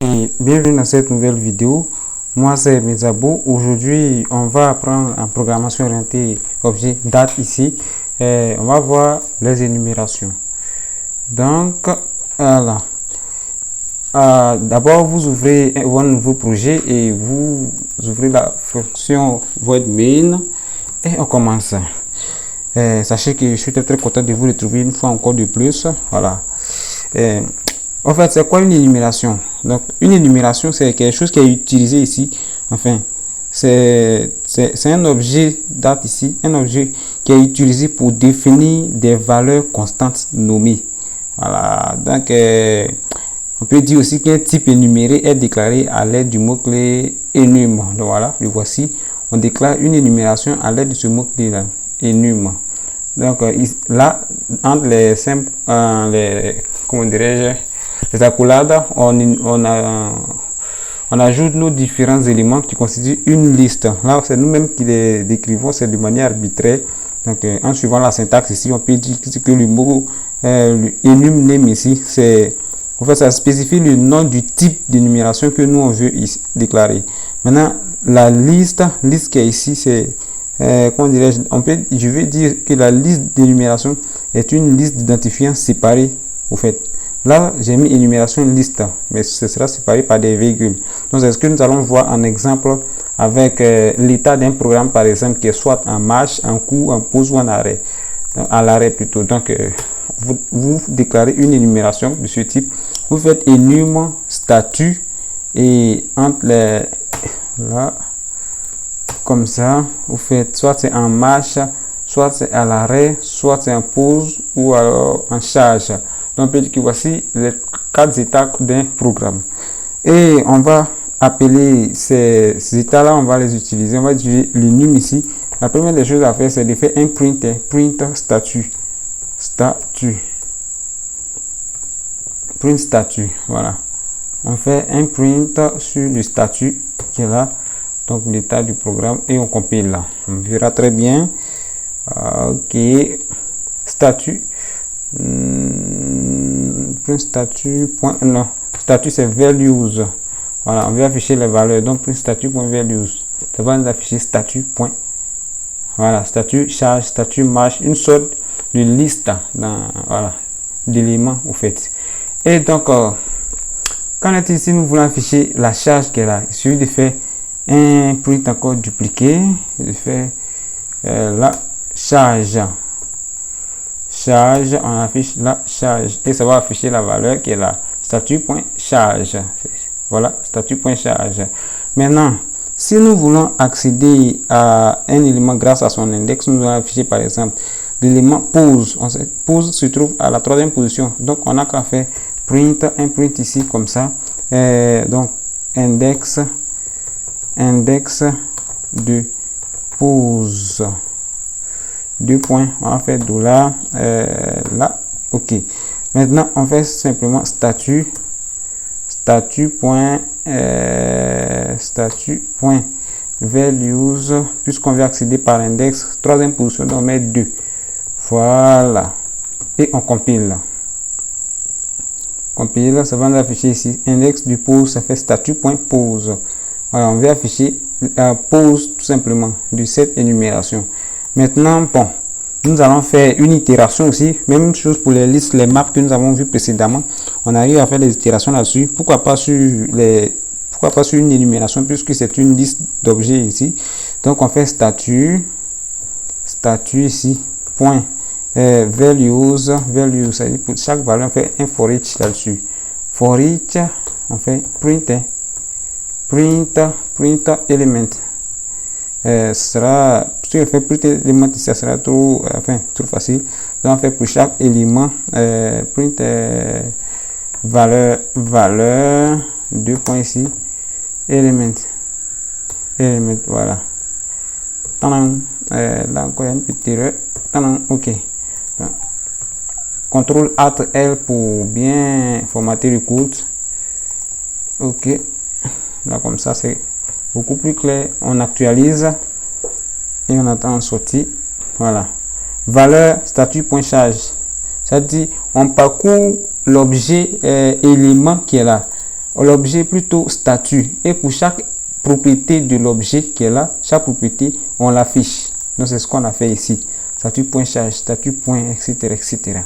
Et bienvenue dans cette nouvelle vidéo. Moi c'est Mezabo. Aujourd'hui on va apprendre en programmation orientée objet date ici. Et on va voir les énumérations. Donc voilà. D'abord vous ouvrez un nouveau projet et vous ouvrez la fonction void main et on commence. Sachez que je suis très content de vous retrouver une fois encore de plus. Voilà. En fait, c'est quoi une énumération? Donc, une énumération, c'est quelque chose qui est utilisé ici. Enfin, c'est un objet date ici, un objet qui est utilisé pour définir des valeurs constantes nommées. Voilà. Donc, on peut dire aussi qu'un type énuméré est déclaré à l'aide du mot-clé enum. Donc, voilà, le voici. On déclare une énumération à l'aide de ce mot-clé là, enum. Donc, là, entre les simples, comment dirais-je, les accolades, on ajoute nos différents éléments qui constituent une liste. Là, c'est nous-mêmes qui les décrivons, c'est de manière arbitraire. Donc, en suivant la syntaxe ici, on peut dire que le mot enum name ici, c'est en fait, ça spécifie le nom du type d'énumération que nous on veut ici déclarer. Maintenant, la liste qui est ici, c'est comment dirais-je, je vais dire que la liste d'énumération est une liste d'identifiants séparés au fait. Là, j'ai mis énumération liste, mais ce sera séparé par des virgules. Donc, c'est ce que nous allons voir en exemple avec l'état d'un programme, par exemple, qui est soit en marche, en cours, en pause ou en arrêt. À l'arrêt plutôt. Donc, vous déclarez une énumération de ce type. Vous faites enum statut et entre les là, comme ça, vous faites soit c'est en marche, soit c'est à l'arrêt, soit c'est en pause ou alors en charge. Donc, on peut dire que voici les 4 états d'un programme. Et on va appeler ces états-là, on va les utiliser. On va utiliser l'enum ici. La première des choses à faire, c'est de faire un print statut. Print statut, voilà. On fait un print sur le statut qui est là, donc l'état du programme, et on compile là. On verra très bien. Ok, statut. Print statut point non, statut c'est values. Voilà, on veut afficher les valeurs, donc print statut point values. Ça va nous afficher statut point. Voilà, statut charge, statut marche, une sorte de liste voilà, d'éléments au fait. Et donc, quand on est ici, nous voulons afficher la charge qui est là. Il suffit de faire un print encore dupliqué, de faire la charge. Charge, on affiche la charge et ça va afficher la valeur qui est là. Statut.charge. Voilà, statut.charge. Maintenant, si nous voulons accéder à un élément grâce à son index, nous allons afficher par exemple l'élément pose. Pose se trouve à la 3e position. Donc, on n'a qu'à faire un print ici comme ça. Donc, index de pose. 2 points, on va faire dollar là, ok. Maintenant, on fait simplement statut point values, puisqu'on veut accéder par index, 3e position, donc on met 2. Voilà. Et on compile. Compile, ça va nous afficher ici. Index du pose, ça fait statut.pose. Voilà, on veut afficher la pose tout simplement de cette énumération. Maintenant, bon, nous allons faire une itération aussi. Même chose pour les listes, les maps que nous avons vu précédemment. On arrive à faire des itérations là-dessus. Pourquoi pas sur une énumération puisque c'est une liste d'objets ici. Donc, on fait statut ici, point, values, ça dit pour chaque valeur, on fait un for each là-dessus. For each, on fait print element. Si on fait print élément, ça sera trop facile. Donc, on fait pour chaque élément print valeur 2 points ici, element, voilà. Là encore, il y a une petite erreur. Ok. CTRL ALT L pour bien formater le code. Ok. Là, comme ça, c'est beaucoup plus clair. On actualise et on attend en sortie. Voilà. Valeur statut.charge. Ça dit on parcourt l'objet élément qui est là. l'objet plutôt statut. Et pour chaque propriété de l'objet qui est là, chaque propriété, on l'affiche. Donc c'est ce qu'on a fait ici. Statut.charge, statut. Etc. etc.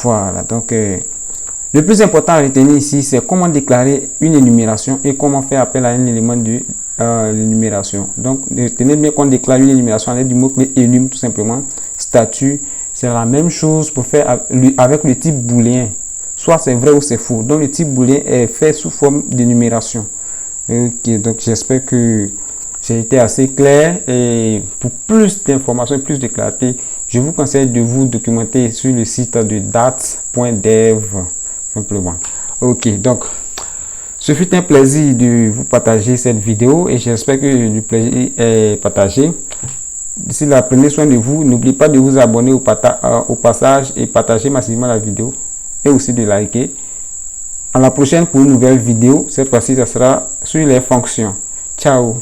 Voilà. Donc le plus important à retenir ici, c'est comment déclarer une énumération et comment faire appel à un élément de l'énumération. Donc retenez bien qu'on déclare une énumération avec du mot-clé enum tout simplement. Statut, c'est la même chose pour faire avec le type booléen. Soit c'est vrai ou c'est faux. Donc le type booléen est fait sous forme d'énumération. Ok, donc j'espère que j'ai été assez clair, et pour plus d'informations, plus de clarté, je vous conseille de vous documenter sur le site de dats.dev simplement. Ok, donc ce fut un plaisir de vous partager cette vidéo et j'espère que le plaisir est partagé. D'ici là, prenez soin de vous. N'oubliez pas de vous abonner au passage et partager massivement la vidéo et aussi de liker. À la prochaine pour une nouvelle vidéo. Cette fois-ci, ça sera sur les fonctions. Ciao.